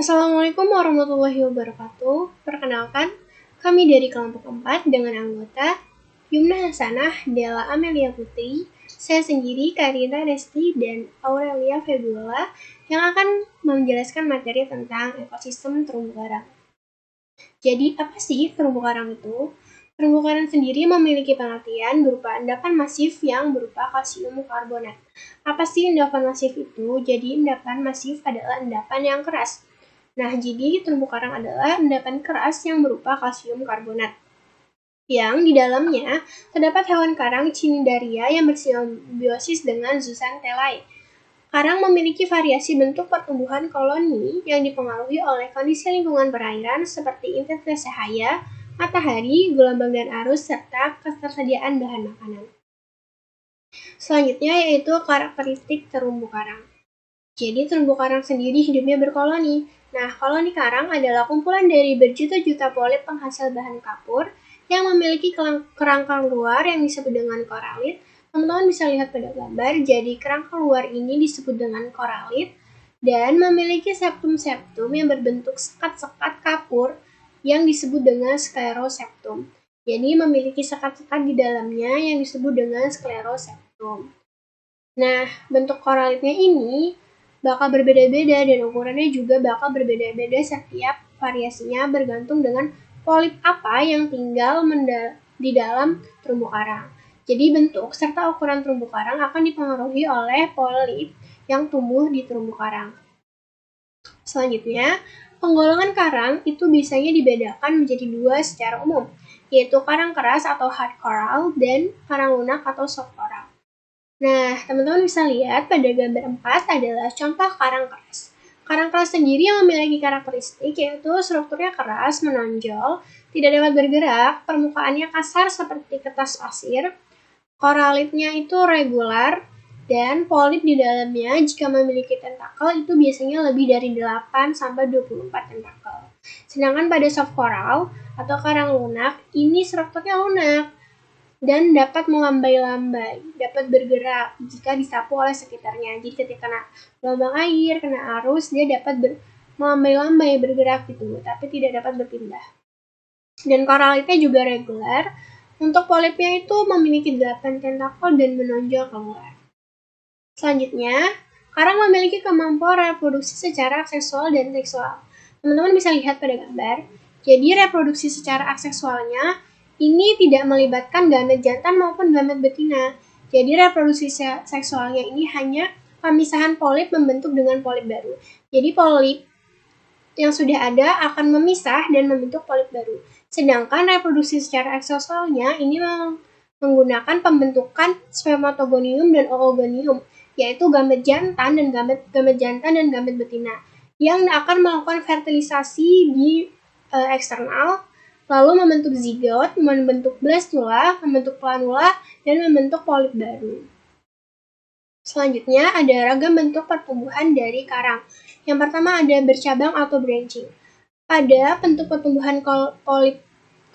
Assalamualaikum warahmatullahi wabarakatuh. Perkenalkan, kami dari kelompok 4 dengan anggota Yumna Hasanah, Della Amelia Putri, saya sendiri Karina Resti, dan Aurelia Febiola yang akan menjelaskan materi tentang ekosistem terumbu karang. Jadi, apa sih terumbu karang itu? Terumbu karang sendiri memiliki pengertian berupa endapan masif yang berupa kalsium karbonat. Apa sih endapan masif itu? Jadi, endapan masif adalah endapan yang keras. Nah, jadi terumbu karang adalah endapan keras yang berupa kalsium karbonat. Yang di dalamnya terdapat hewan karang Cnidaria yang bersimbiosis dengan Zooxanthellae. Karang memiliki variasi bentuk pertumbuhan koloni yang dipengaruhi oleh kondisi lingkungan perairan seperti intensitas cahaya, matahari, gelombang dan arus, serta ketersediaan bahan makanan. Selanjutnya yaitu karakteristik terumbu karang. Jadi terumbu karang sendiri hidupnya berkoloni. Nah, koloni karang adalah kumpulan dari berjuta-juta polip penghasil bahan kapur yang memiliki kerangka luar yang disebut dengan koralit. Teman-teman bisa lihat pada gambar, jadi kerangka luar ini disebut dengan koralit dan memiliki septum-septum yang berbentuk sekat-sekat kapur yang disebut dengan skleroseptum. Jadi memiliki sekat-sekat di dalamnya yang disebut dengan skleroseptum. Nah, bentuk koralitnya ini bakal berbeda-beda dan ukurannya juga bakal berbeda-beda setiap variasinya bergantung dengan polip apa yang tinggal di dalam terumbu karang. Jadi bentuk serta ukuran terumbu karang akan dipengaruhi oleh polip yang tumbuh di terumbu karang. Selanjutnya, penggolongan karang itu biasanya dibedakan menjadi dua secara umum, yaitu karang keras atau hard coral dan karang lunak atau soft coral. Nah, teman-teman bisa lihat pada gambar 4 adalah contoh karang keras. Karang keras sendiri yang memiliki karakteristik yaitu strukturnya keras, menonjol, tidak dapat bergerak, permukaannya kasar seperti kertas pasir, koralitnya itu regular, dan polip di dalamnya jika memiliki tentakel itu biasanya lebih dari 8-24 tentakel. Sedangkan pada soft coral atau karang lunak, ini strukturnya lunak dan dapat melambai-lambai, dapat bergerak jika disapu oleh sekitarnya. Jadi ketika kena gelombang air, kena arus, dia dapat melambai-lambai, bergerak gitu, tapi tidak dapat berpindah. Dan koralitnya juga reguler. Untuk polipnya itu memiliki 8 tentakel dan menonjol keluar. Selanjutnya, karang memiliki kemampuan reproduksi secara seksual dan seksual. Teman-teman bisa lihat pada gambar. Jadi reproduksi secara aseksualnya ini tidak melibatkan gamet jantan maupun gamet betina. Jadi reproduksi seksualnya ini hanya pemisahan polip membentuk dengan polip baru. Jadi polip yang sudah ada akan memisah dan membentuk polip baru. Sedangkan reproduksi secara aseksualnya ini menggunakan pembentukan spermatogonium dan oogonium, yaitu gamet jantan dan gamet betina yang akan melakukan fertilisasi di eksternal, lalu membentuk zigot, membentuk blastula, membentuk planula, dan membentuk polip baru. Selanjutnya ada ragam bentuk pertumbuhan dari karang. Yang pertama ada bercabang atau branching. Pada bentuk pertumbuhan polip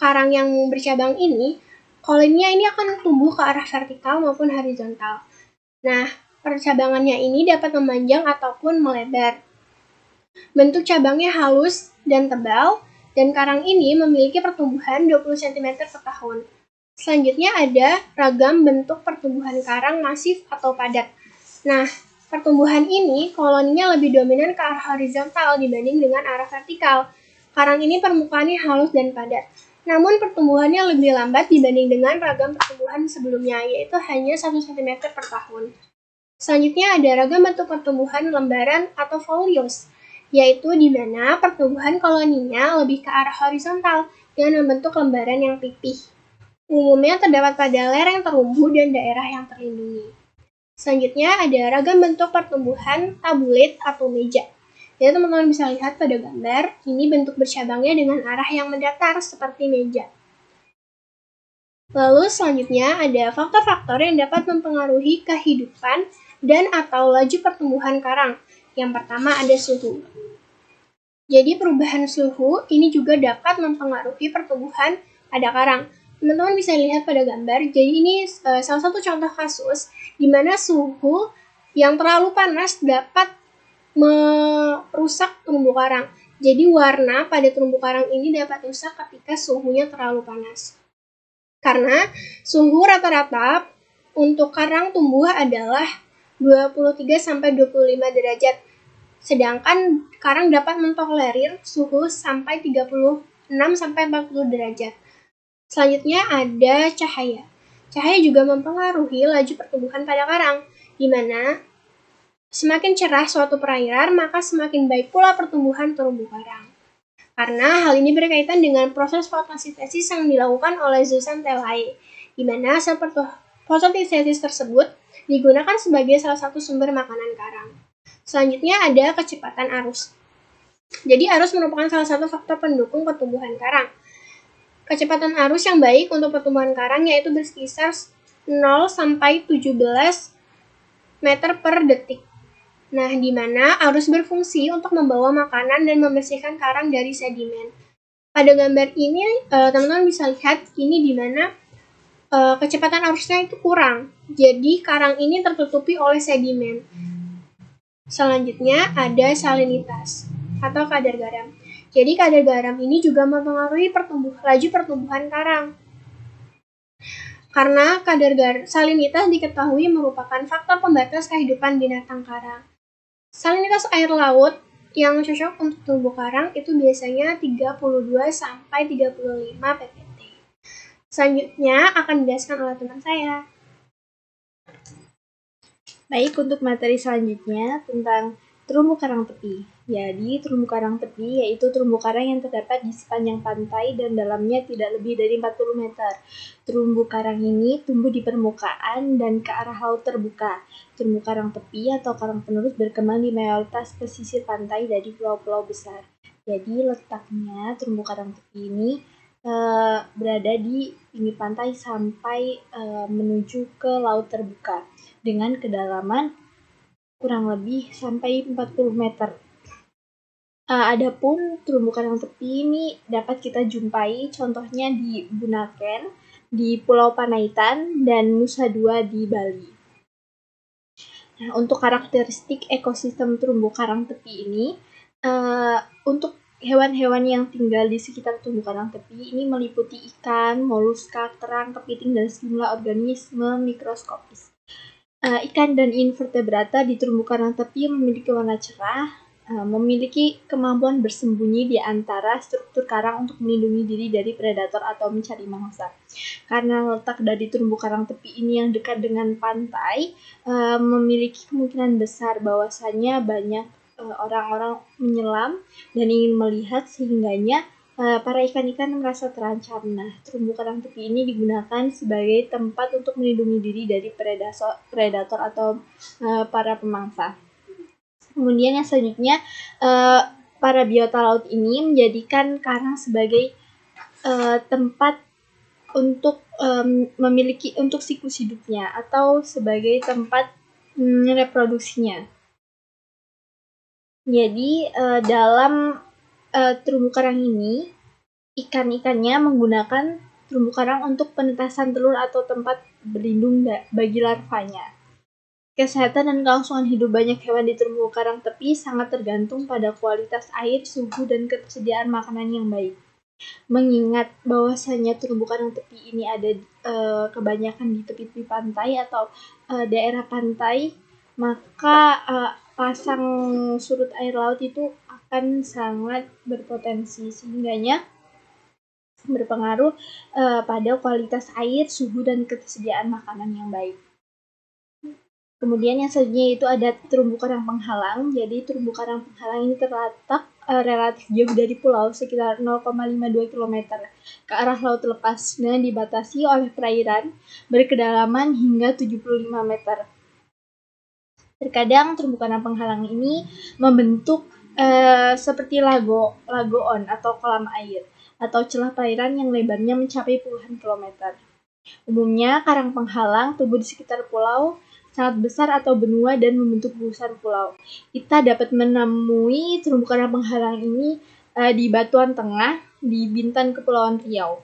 karang yang bercabang ini, koloninya ini akan tumbuh ke arah vertikal maupun horizontal. Nah, percabangannya ini dapat memanjang ataupun melebar. Bentuk cabangnya halus dan tebal, dan karang ini memiliki pertumbuhan 20 cm per tahun. Selanjutnya ada ragam bentuk pertumbuhan karang masif atau padat. Nah, pertumbuhan ini koloninya lebih dominan ke arah horizontal dibanding dengan arah vertikal. Karang ini permukaannya halus dan padat. Namun pertumbuhannya lebih lambat dibanding dengan ragam pertumbuhan sebelumnya, yaitu hanya 1 cm per tahun. Selanjutnya ada ragam bentuk pertumbuhan lembaran atau folios, yaitu di mana pertumbuhan koloninya lebih ke arah horizontal dan membentuk lembaran yang pipih. Umumnya terdapat pada lereng terumbu dan daerah yang terlindungi. Selanjutnya ada ragam bentuk pertumbuhan tabulet atau meja. Jadi teman-teman bisa lihat pada gambar, ini bentuk bercabangnya dengan arah yang mendatar seperti meja. Lalu selanjutnya ada faktor-faktor yang dapat mempengaruhi kehidupan dan atau laju pertumbuhan karang. Yang pertama ada suhu. Jadi perubahan suhu ini juga dapat mempengaruhi pertumbuhan pada karang. Teman-teman bisa lihat pada gambar, jadi ini salah satu contoh kasus di mana suhu yang terlalu panas dapat rusak terumbu karang. Jadi warna pada terumbu karang ini dapat rusak ketika suhunya terlalu panas. Karena suhu rata-rata untuk karang tumbuh adalah 23-25 derajat. Sedangkan karang dapat mentolerir suhu sampai 36-40 derajat. Selanjutnya ada cahaya. Cahaya juga mempengaruhi laju pertumbuhan pada karang, di mana semakin cerah suatu perairan, maka semakin baik pula pertumbuhan terumbu karang. Karena hal ini berkaitan dengan proses fotosintesis yang dilakukan oleh zooxanthellae, di mana sel fotosintesis tersebut digunakan sebagai salah satu sumber makanan karang. Selanjutnya ada kecepatan arus. Jadi arus merupakan salah satu faktor pendukung pertumbuhan karang. Kecepatan arus yang baik untuk pertumbuhan karang yaitu berkisar 0 sampai 17 meter per detik. Nah, di mana arus berfungsi untuk membawa makanan dan membersihkan karang dari sedimen. Pada gambar ini, teman-teman bisa lihat ini di mana kecepatan arusnya itu kurang. Jadi, karang ini tertutupi oleh sedimen. Selanjutnya, ada salinitas atau kadar garam. Jadi, kadar garam ini juga mempengaruhi laju pertumbuhan karang. Karena kadar salinitas diketahui merupakan faktor pembatas kehidupan binatang karang. Salinitas air laut yang cocok untuk terumbu karang itu biasanya 32-35 ppt. Selanjutnya akan dijelaskan oleh teman saya. Baik, untuk materi selanjutnya tentang terumbu karang tepi. Jadi, terumbu karang tepi yaitu terumbu karang yang terdapat di sepanjang pantai dan dalamnya tidak lebih dari 40 meter. Terumbu karang ini tumbuh di permukaan dan ke arah laut terbuka. Terumbu karang tepi atau karang penerus berkembang di mayoritas pesisir pantai dari pulau-pulau besar. Jadi, letaknya terumbu karang tepi ini berada di pinggir pantai sampai menuju ke laut terbuka dengan kedalaman kurang lebih sampai 40 meter. Adapun terumbu karang tepi ini dapat kita jumpai contohnya di Bunaken, di Pulau Panaitan, dan Nusa Dua di Bali. Nah, untuk karakteristik ekosistem terumbu karang tepi ini, untuk hewan-hewan yang tinggal di sekitar terumbu karang tepi ini meliputi ikan, moluska, kerang, kepiting, dan sejumlah organisme mikroskopis. Ikan dan invertebrata di terumbu karang tepi memiliki warna cerah, memiliki kemampuan bersembunyi di antara struktur karang untuk melindungi diri dari predator atau mencari mangsa. Karena letak dari terumbu karang tepi ini yang dekat dengan pantai, memiliki kemungkinan besar bahwasannya banyak orang-orang menyelam dan ingin melihat sehingganya para ikan-ikan merasa terancam. Nah, terumbu karang tepi ini digunakan sebagai tempat untuk melindungi diri dari predator atau para pemangsa. Kemudian yang selanjutnya, para biota laut ini menjadikan karang sebagai tempat untuk memiliki untuk siklus hidupnya atau sebagai tempat reproduksinya. Jadi dalam terumbu karang ini, ikan-ikannya menggunakan terumbu karang untuk penetasan telur atau tempat berlindung bagi larvanya. Kesehatan dan kelangsungan hidup banyak hewan di terumbu karang tepi sangat tergantung pada kualitas air, suhu, dan ketersediaan makanan yang baik. Mengingat bahwasanya terumbu karang tepi ini ada kebanyakan di tepi-tepi pantai atau daerah pantai, maka pasang surut air laut itu akan sangat berpotensi sehingganya berpengaruh pada kualitas air, suhu, dan ketersediaan makanan yang baik. Kemudian yang selanjutnya itu ada terumbu karang penghalang. Jadi terumbu karang penghalang ini terletak relatif jauh dari pulau sekitar 0,52 km ke arah laut lepas dan dibatasi oleh perairan berkedalaman hingga 75 meter. Terkadang terumbu karang penghalang ini membentuk seperti lagoon atau kolam air atau celah perairan yang lebarnya mencapai puluhan kilometer. Umumnya karang penghalang tumbuh di sekitar pulau sangat besar atau benua dan membentuk gugusan pulau. Kita dapat menemui terumbu karang penghalang ini di Batuan Tengah, di Bintan Kepulauan Riau.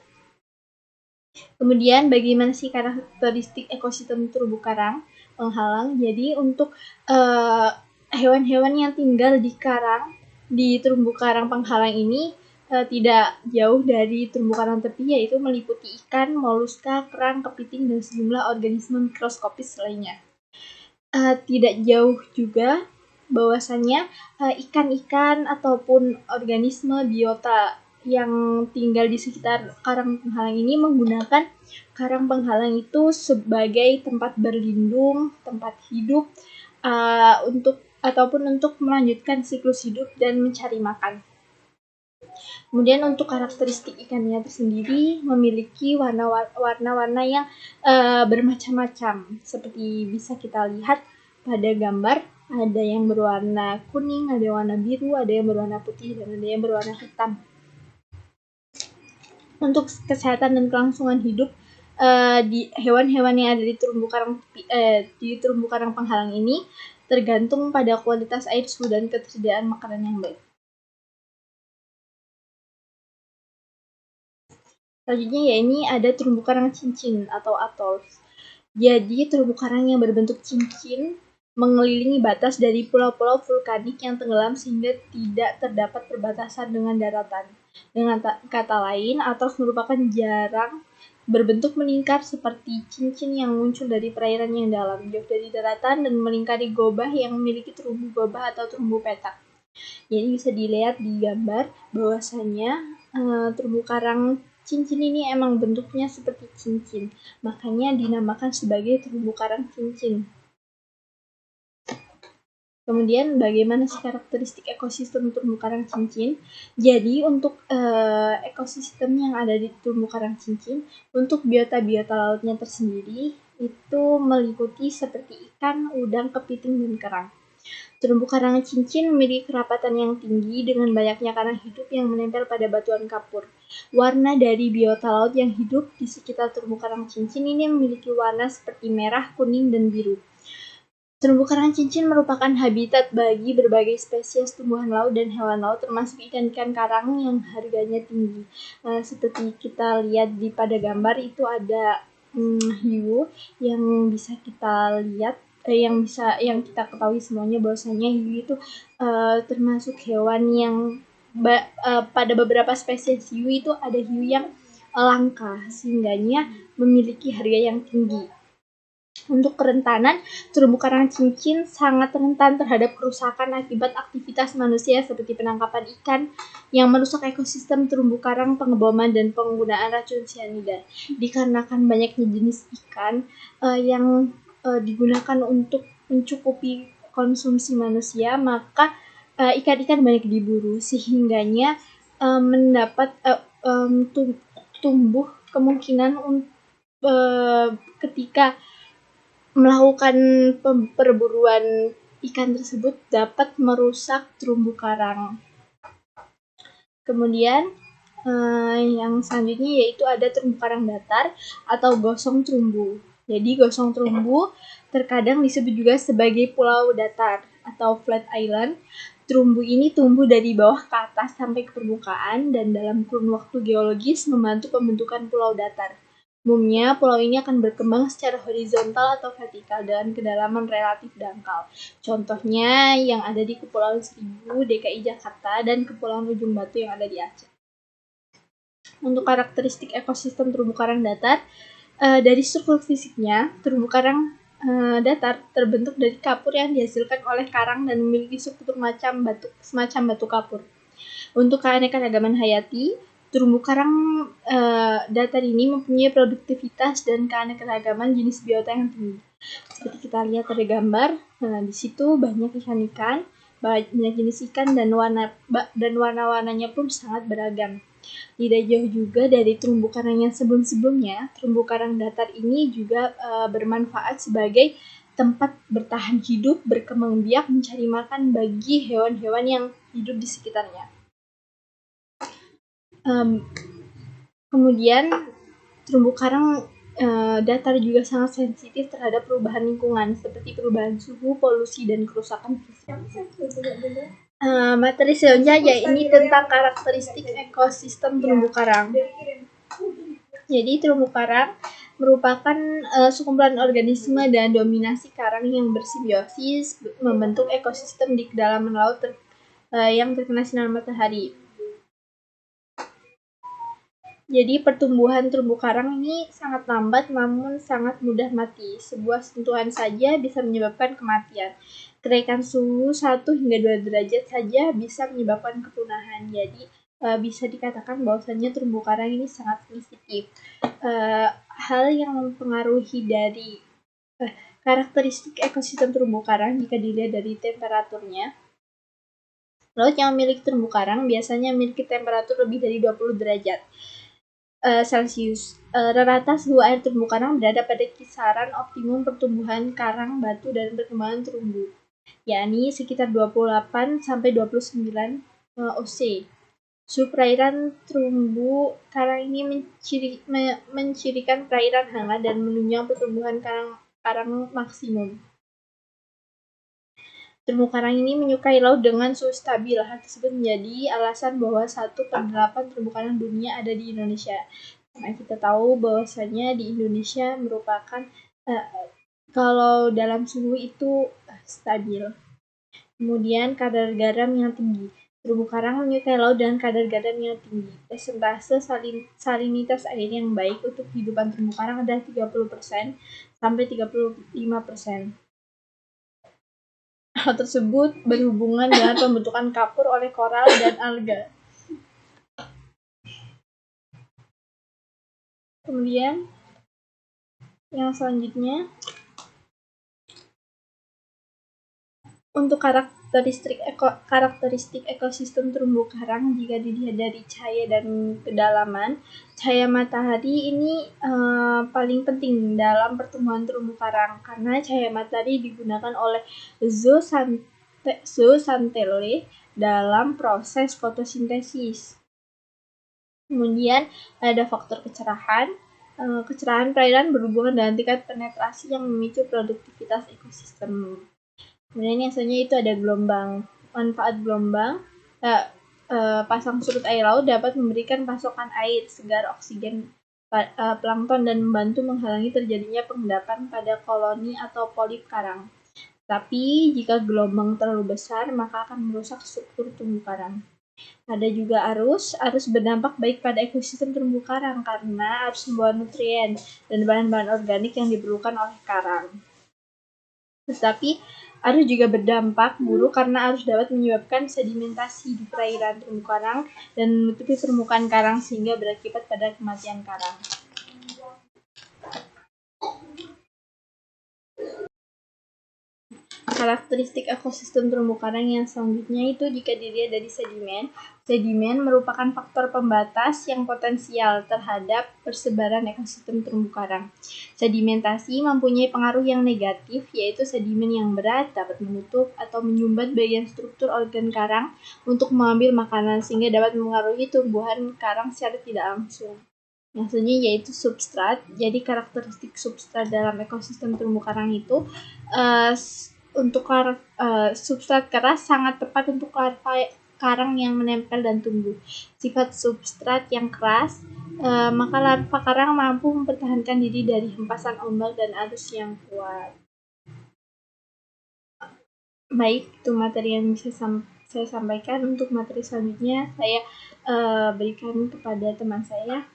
Kemudian bagaimana sih karakteristik ekosistem terumbu karang penghalang? Jadi untuk hewan-hewan yang tinggal di karang di terumbu karang penghalang ini tidak jauh dari terumbu karang tepi, yaitu meliputi ikan, moluska, kerang, kepiting, dan sejumlah organisme mikroskopis lainnya. Tidak jauh juga bahwasannya ikan-ikan ataupun organisme biota yang tinggal di sekitar karang penghalang ini menggunakan karang penghalang itu sebagai tempat berlindung, tempat hidup, untuk melanjutkan siklus hidup dan mencari makan. Kemudian untuk karakteristik ikannya tersendiri memiliki warna-warna yang bermacam-macam. Seperti bisa kita lihat pada gambar, ada yang berwarna kuning, ada yang warna biru, ada yang berwarna putih, dan ada yang berwarna hitam. Untuk kesehatan dan kelangsungan hidup di hewan-hewan yang ada di terumbu karang penghalang ini tergantung pada kualitas air, suhu, dan ketersediaan makanan yang baik. Selanjutnya ya, ini ada terumbu karang cincin atau atolls. Jadi terumbu karang yang berbentuk cincin mengelilingi batas dari pulau-pulau vulkanik yang tenggelam sehingga tidak terdapat perbatasan dengan daratan. Dengan kata lain, atolls merupakan jarang berbentuk melingkar seperti cincin yang muncul dari perairan yang dalam, jauh dari daratan, dan melingkari gobah yang memiliki terumbu gobah atau terumbu petak. Jadi bisa dilihat di gambar bahwasanya terumbu karang cincin ini emang bentuknya seperti cincin, makanya dinamakan sebagai terumbu karang cincin. Kemudian bagaimana sih karakteristik ekosistem terumbu karang cincin? Jadi untuk ekosistem yang ada di terumbu karang cincin, untuk biota-biota lautnya tersendiri itu meliputi seperti ikan, udang, kepiting, dan kerang. Terumbu karang cincin memiliki kerapatan yang tinggi dengan banyaknya karang hidup yang menempel pada batuan kapur. Warna dari biota laut yang hidup di sekitar terumbu karang cincin ini memiliki warna seperti merah, kuning, dan biru. Terumbu karang cincin merupakan habitat bagi berbagai spesies tumbuhan laut dan hewan laut, termasuk ikan-ikan karang yang harganya tinggi. Seperti kita lihat pada gambar itu ada hiu yang bisa kita lihat, yang kita ketahui semuanya bahwasanya hiu itu termasuk hewan yang pada beberapa spesies hiu itu ada hiu yang langka, sehingganya memiliki harga yang tinggi. Untuk kerentanan, terumbu karang cincin sangat rentan terhadap kerusakan akibat aktivitas manusia seperti penangkapan ikan yang merusak ekosistem terumbu karang, pengeboman, dan penggunaan racun cyanida. Dikarenakan banyaknya jenis ikan yang digunakan untuk mencukupi konsumsi manusia, maka ikan-ikan banyak diburu, sehingganya mendapat tumbuh kemungkinan ketika melakukan perburuan ikan tersebut dapat merusak terumbu karang. Kemudian yang selanjutnya yaitu ada terumbu karang datar atau gosong terumbu. Jadi gosong terumbu terkadang disebut juga sebagai pulau datar atau flat island. Terumbu ini tumbuh dari bawah ke atas sampai ke permukaan dan dalam kurun waktu geologis membantu pembentukan pulau datar. Umumnya, pulau ini akan berkembang secara horizontal atau vertikal dengan kedalaman relatif dangkal. Contohnya yang ada di Kepulauan Seribu, DKI Jakarta, dan Kepulauan Ujung Batu yang ada di Aceh. Untuk karakteristik ekosistem terumbu karang datar, dari struktur fisiknya, terumbu karang datar terbentuk dari kapur yang dihasilkan oleh karang dan memiliki struktur semacam batu kapur. Untuk keanekaragaman hayati, terumbu karang datar ini mempunyai produktivitas dan keanekaragaman jenis biota yang tinggi. Seperti kita lihat pada gambar, di situ banyak ikan-ikan, banyak jenis ikan dan warna-warnanya pun sangat beragam. Tidak jauh juga dari terumbu karang yang sebelum-sebelumnya, terumbu karang datar ini juga bermanfaat sebagai tempat bertahan hidup, berkembang biak, mencari makan bagi hewan-hewan yang hidup di sekitarnya. Kemudian terumbu karang datar juga sangat sensitif terhadap perubahan lingkungan seperti perubahan suhu, polusi, dan kerusakan fisik. Materi selanjutnya ini tentang karakteristik ekosistem terumbu karang. Jadi terumbu karang merupakan sekumpulan organisme dan dominasi karang yang bersimbiosis membentuk ekosistem di kedalaman laut yang terkena sinar matahari. Jadi pertumbuhan terumbu karang ini sangat lambat namun sangat mudah mati. Sebuah sentuhan saja bisa menyebabkan kematian. Kenaikan suhu 1 hingga 2 derajat saja bisa menyebabkan kepunahan. Jadi bisa dikatakan bahwasannya terumbu karang ini sangat sensitif. Hal yang mempengaruhi dari karakteristik ekosistem terumbu karang jika dilihat dari temperaturnya. Laut yang memiliki terumbu karang biasanya memiliki temperatur lebih dari 20 derajat Celcius. Rata suhu air terumbu karang berada pada kisaran optimum pertumbuhan karang, batu, dan perkembangan terumbu, yakni sekitar 28 sampai 29 OC. Suhu perairan terumbu karang ini mencirikan perairan hangat dan menunjang pertumbuhan karang maksimum. Terumbu karang ini menyukai laut dengan suhu stabil. Hal tersebut menjadi alasan bahwa 1/8 terumbu karang dunia ada di Indonesia. Karena kita tahu bahwasanya di Indonesia merupakan kalau dalam suhu itu stabil. Kemudian kadar garam yang tinggi. Terumbu karang menyukai laut dengan kadar garam yang tinggi. Persentase salinitas air yang baik untuk kehidupan terumbu karang adalah 30% sampai 35%. Hal tersebut berhubungan dengan pembentukan kapur oleh koral dan alga. Kemudian yang selanjutnya, untuk karakteristik ekosistem terumbu karang jika dilihat dari cahaya dan kedalaman, cahaya matahari ini paling penting dalam pertumbuhan terumbu karang karena cahaya matahari digunakan oleh zooxanthellae dalam proses fotosintesis. Kemudian ada faktor kecerahan. Kecerahan perairan berhubungan dengan tingkat penetrasi yang memicu produktivitas ekosistem. Kemudian yang selanjutnya itu ada gelombang. Manfaat gelombang, pasang surut air laut dapat memberikan pasokan air segar, oksigen, plankton, dan membantu menghalangi terjadinya pengendapan pada koloni atau polip karang. Tapi jika gelombang terlalu besar, maka akan merusak struktur terumbu karang. Ada juga arus berdampak baik pada ekosistem terumbu karang karena arus membawa nutrien dan bahan-bahan organik yang diperlukan oleh karang. Tetapi arus juga berdampak buruk karena arus dapat menyebabkan sedimentasi di perairan terumbu karang dan menutupi permukaan karang sehingga berakibat pada kematian karang. Karakteristik ekosistem terumbu karang yang selanjutnya itu jika dilihat dari sedimen. Sedimen merupakan faktor pembatas yang potensial terhadap persebaran ekosistem terumbu karang. Sedimentasi mempunyai pengaruh yang negatif, yaitu sedimen yang berat dapat menutup atau menyumbat bagian struktur organ karang untuk mengambil makanan sehingga dapat mempengaruhi tumbuhan karang secara tidak langsung. Yang selanjutnya yaitu substrat. Jadi karakteristik substrat dalam ekosistem terumbu karang itu untuk substrat keras sangat tepat untuk karang yang menempel dan tumbuh. Sifat substrat yang keras, maka larva karang mampu mempertahankan diri dari hempasan ombak dan arus yang kuat. Baik, itu materi yang bisa saya sampaikan. Untuk materi selanjutnya saya berikan kepada teman saya.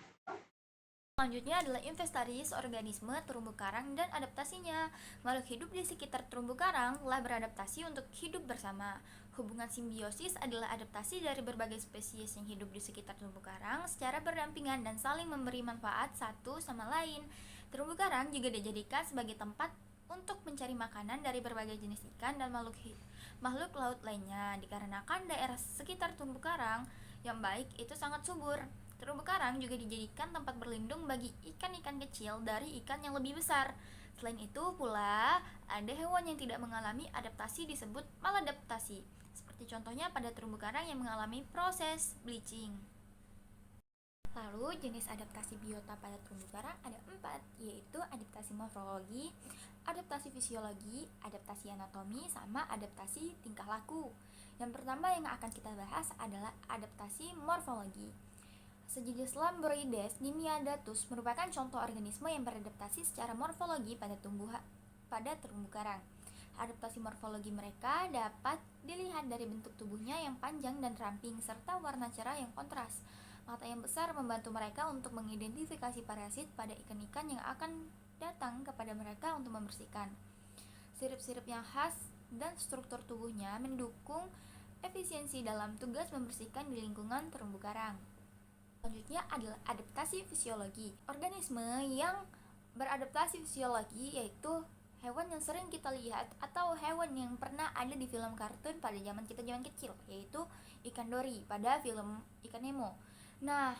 Selanjutnya adalah inventaris organisme terumbu karang dan adaptasinya. Makhluk hidup di sekitar terumbu karang telah beradaptasi untuk hidup bersama. Hubungan simbiosis adalah adaptasi dari berbagai spesies yang hidup di sekitar terumbu karang secara berdampingan dan saling memberi manfaat satu sama lain. Terumbu karang juga dijadikan sebagai tempat untuk mencari makanan dari berbagai jenis ikan dan makhluk laut lainnya. Dikarenakan daerah sekitar terumbu karang yang baik itu sangat subur. Terumbu karang juga dijadikan tempat berlindung bagi ikan-ikan kecil dari ikan yang lebih besar. Selain itu pula, ada hewan yang tidak mengalami adaptasi disebut maladaptasi. Seperti contohnya pada terumbu karang yang mengalami proses bleaching. Lalu jenis adaptasi biota pada terumbu karang ada 4, yaitu adaptasi morfologi, adaptasi fisiologi, adaptasi anatomi, sama adaptasi tingkah laku. Yang pertama yang akan kita bahas adalah adaptasi morfologi. Sejenis Lamborhides nimiadatus merupakan contoh organisme yang beradaptasi secara morfologi pada terumbu karang. Adaptasi morfologi mereka dapat dilihat dari bentuk tubuhnya yang panjang dan ramping serta warna cerah yang kontras. Mata yang besar membantu mereka untuk mengidentifikasi parasit pada ikan-ikan yang akan datang kepada mereka untuk membersihkan. Sirip-sirip yang khas dan struktur tubuhnya mendukung efisiensi dalam tugas membersihkan di lingkungan terumbu karang. Selanjutnya adalah adaptasi fisiologi. Organisme yang beradaptasi fisiologi yaitu hewan yang sering kita lihat atau hewan yang pernah ada di film kartun pada zaman kecil, yaitu ikan dori pada film Ikan Nemo. Nah,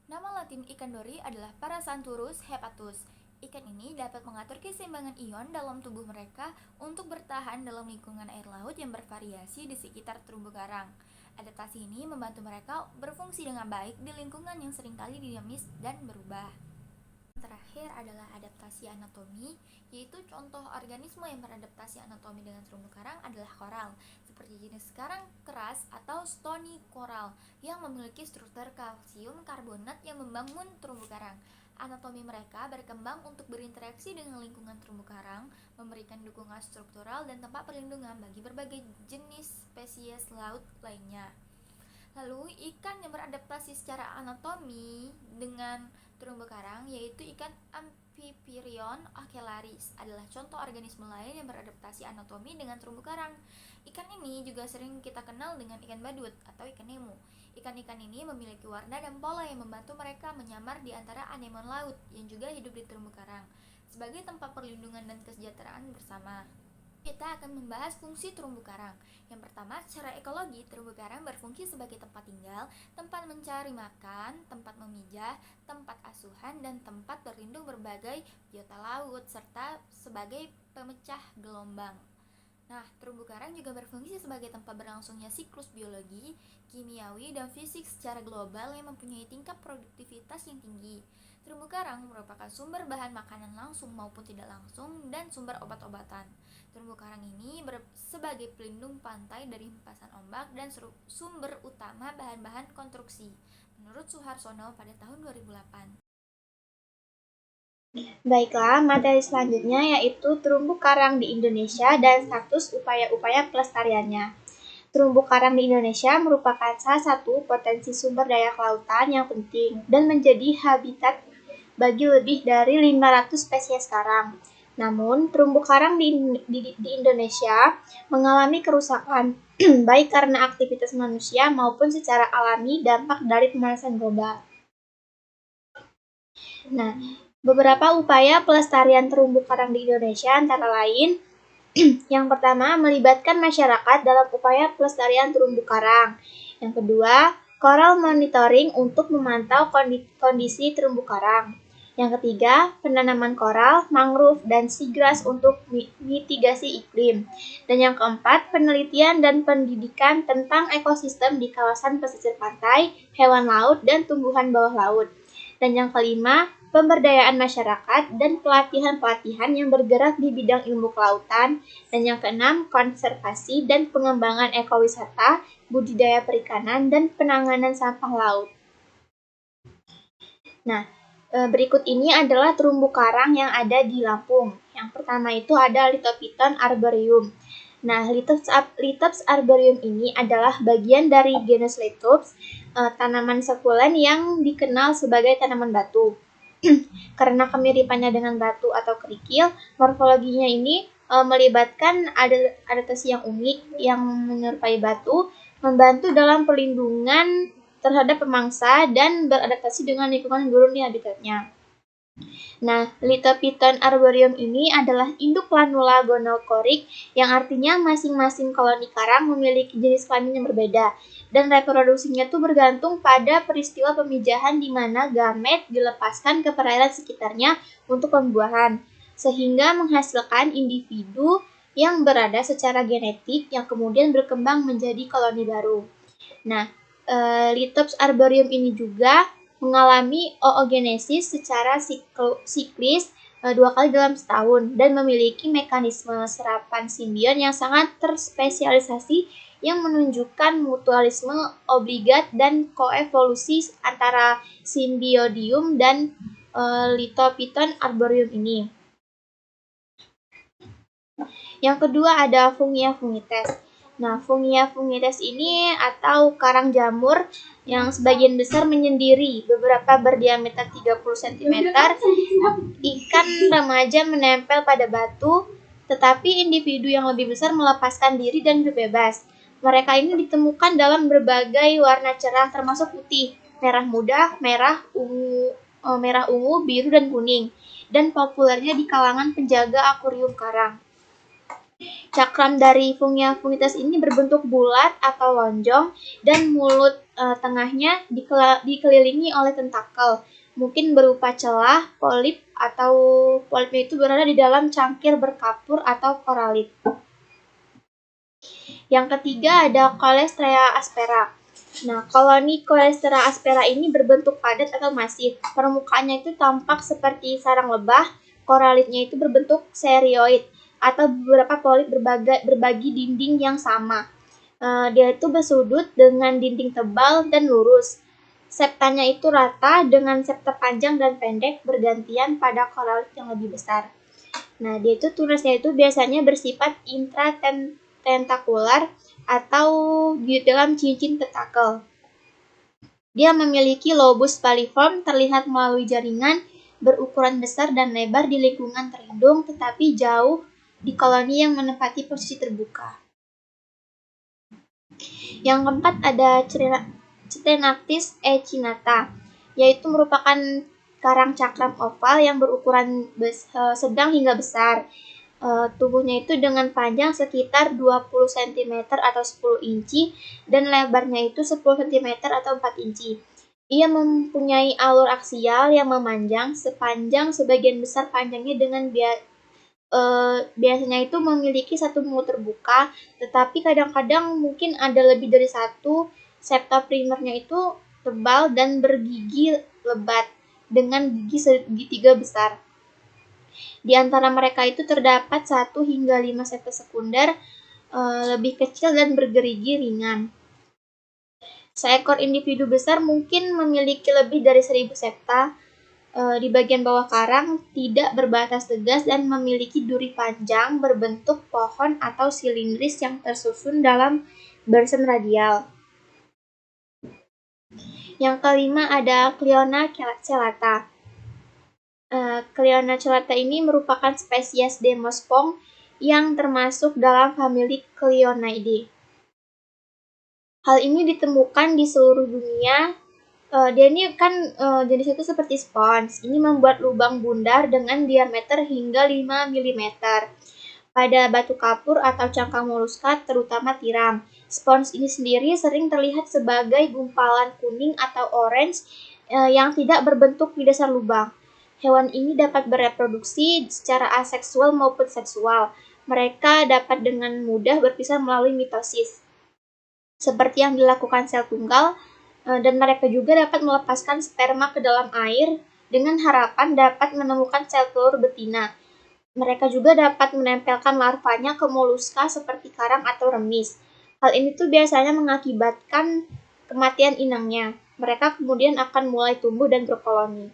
nama latin ikan dori adalah Parasanthurus hepatus. Ikan ini dapat mengatur keseimbangan ion dalam tubuh mereka untuk bertahan dalam lingkungan air laut yang bervariasi di sekitar terumbu karang. Adaptasi ini membantu mereka berfungsi dengan baik di lingkungan yang seringkali dinamis dan berubah. Terakhir adalah adaptasi anatomi, yaitu contoh organisme yang beradaptasi anatomi dengan terumbu karang adalah koral, seperti jenis karang keras atau stony coral yang memiliki struktur kalsium karbonat yang membangun terumbu karang. Anatomi mereka berkembang untuk berinteraksi dengan lingkungan terumbu karang, memberikan dukungan struktural dan tempat perlindungan bagi berbagai jenis spesies laut lainnya. Lalu, ikan yang beradaptasi secara anatomi dengan terumbu karang yaitu ikan Amphipirion ocularis adalah contoh organisme lain yang beradaptasi anatomi dengan terumbu karang. Ikan ini juga sering kita kenal dengan ikan badut atau ikan Nemo. Ikan-ikan ini memiliki warna dan pola yang membantu mereka menyamar di antara anemon laut yang juga hidup di terumbu karang sebagai tempat perlindungan dan kesejahteraan bersama. Kita akan membahas fungsi terumbu karang. Yang pertama, secara ekologi, terumbu karang berfungsi sebagai tempat tinggal, tempat mencari makan, tempat memijah, tempat asuhan, dan tempat berlindung berbagai biota laut, serta sebagai pemecah gelombang. Nah, terumbu karang juga berfungsi sebagai tempat berlangsungnya siklus biologi, kimiawi, dan fisik secara global yang mempunyai tingkat produktivitas yang tinggi. Terumbu karang merupakan sumber bahan makanan langsung maupun tidak langsung dan sumber obat-obatan. Terumbu karang ini sebagai pelindung pantai dari hempasan ombak dan sumber utama bahan-bahan konstruksi, menurut Suharsono pada tahun 2008. Baiklah, materi selanjutnya yaitu terumbu karang di Indonesia dan status upaya-upaya pelestariannya. Terumbu karang di Indonesia merupakan salah satu potensi sumber daya kelautan yang penting dan menjadi habitat bagi lebih dari 500 spesies karang. Namun, terumbu karang di Indonesia mengalami kerusakan, baik karena aktivitas manusia maupun secara alami dampak dari pemanasan global. Nah, beberapa upaya pelestarian terumbu karang di Indonesia antara lain, yang pertama, melibatkan masyarakat dalam upaya pelestarian terumbu karang. Yang kedua, coral monitoring untuk memantau kondisi terumbu karang. Yang ketiga, penanaman koral, mangrove, dan seagrass untuk mitigasi iklim. Dan yang keempat, penelitian dan pendidikan tentang ekosistem di kawasan pesisir pantai, hewan laut, dan tumbuhan bawah laut. Dan yang kelima, pemberdayaan masyarakat dan pelatihan-pelatihan yang bergerak di bidang ilmu kelautan. Dan yang keenam, konservasi dan pengembangan ekowisata, budidaya perikanan, dan penanganan sampah laut. Nah, berikut ini adalah terumbu karang yang ada di Lampung. Yang pertama itu ada Lithopiton arboreum. Nah, Lithops arboreum ini adalah bagian dari genus Lithops, tanaman sekulen yang dikenal sebagai tanaman batu. Karena kemiripannya dengan batu atau kerikil, morfologinya ini melibatkan adaptasi yang unik yang menyerupai batu, membantu dalam perlindungan terhadap pemangsa dan beradaptasi dengan lingkungan gurun di habitatnya. Nah, Lithopiton arboreum ini adalah induk Planula gonocoryx yang artinya masing-masing koloni karang memiliki jenis kelamin yang berbeda dan reproduksinya tuh bergantung pada peristiwa pemijahan di mana gamet dilepaskan ke perairan sekitarnya untuk pembuahan sehingga menghasilkan individu yang berada secara genetik yang kemudian berkembang menjadi koloni baru. Nah, Lithops arboreum ini juga mengalami oogenesis secara siklis 2 kali dalam setahun dan memiliki mekanisme serapan simbion yang sangat terspesialisasi yang menunjukkan mutualisme obligat dan koevolusi antara Symbiodium dan Lithopiton arboreum ini. Yang kedua ada Fungia fungites. Nah, Fungia fungites ini atau karang jamur yang sebagian besar menyendiri, beberapa berdiameter 30 cm. Ikan remaja menempel pada batu, tetapi individu yang lebih besar melepaskan diri dan berbebas. Mereka ini ditemukan dalam berbagai warna cerah termasuk putih, merah muda, merah ungu, biru, dan kuning, dan populernya di kalangan penjaga akuarium karang. Cakram dari Fungia fungites ini berbentuk bulat atau lonjong dan mulut tengahnya dikelilingi oleh tentakel, mungkin berupa celah, polip, atau polipnya itu berada di dalam cangkir berkapur atau koralit. Yang ketiga ada Coleostrea aspera. Nah, koloni Coleostrea aspera ini berbentuk padat atau masif. Permukaannya itu tampak seperti sarang lebah, koralitnya itu berbentuk serioid atau beberapa polip berbagi dinding yang sama. Dia itu bersudut dengan dinding tebal dan lurus. Septanya itu rata dengan septa panjang dan pendek bergantian pada koralit yang lebih besar. Nah, dia itu tunasnya itu biasanya bersifat intratentakular atau di dalam cincin tentakel. Dia memiliki lobus paliform terlihat melalui jaringan berukuran besar dan lebar di lingkungan terlindung, tetapi jauh di koloni yang menempati posisi terbuka. Yang keempat ada Ctenactis echinata, yaitu merupakan karang cakram oval yang berukuran sedang hingga besar. Tubuhnya itu dengan panjang sekitar 20 cm atau 10 inci dan lebarnya itu 10 cm atau 4 inci. Ia mempunyai alur aksial yang memanjang sepanjang sebagian besar panjangnya dengan biasanya itu memiliki satu mulut terbuka, tetapi kadang-kadang mungkin ada lebih dari satu. Septa primernya itu tebal dan bergigi lebat dengan gigi segitiga besar. Di antara mereka itu terdapat 1 hingga 5 septa sekunder, lebih kecil dan bergerigi ringan. Seekor individu besar mungkin memiliki lebih dari 1000 septa. Di bagian bawah karang tidak berbatas tegas dan memiliki duri panjang berbentuk pohon atau silindris yang tersusun dalam barisan radial. Yang kelima ada Cliona celata. Cliona celata ini merupakan spesies Demospong yang termasuk dalam famili Clionidae. Hal ini ditemukan di seluruh dunia. Dia ini kan jenis itu seperti spons. Ini membuat lubang bundar dengan diameter hingga 5 mm pada batu kapur atau cangkang moluska, terutama tiram. Spons ini sendiri sering terlihat sebagai gumpalan kuning atau orange yang tidak berbentuk di dasar lubang. Hewan ini dapat bereproduksi secara aseksual maupun seksual. Mereka dapat dengan mudah berpisah melalui mitosis, seperti yang dilakukan sel tunggal, dan mereka juga dapat melepaskan sperma ke dalam air dengan harapan dapat menemukan sel telur betina. Mereka juga dapat menempelkan larvanya ke moluska seperti karang atau remis. Hal ini tuh biasanya mengakibatkan kematian inangnya. Mereka kemudian akan mulai tumbuh dan berkoloni.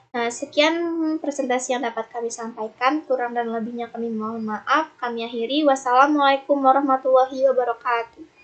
Nah, sekian presentasi yang dapat kami sampaikan. Kurang dan lebihnya kami mohon maaf. Kami akhiri. Wassalamualaikum warahmatullahi wabarakatuh.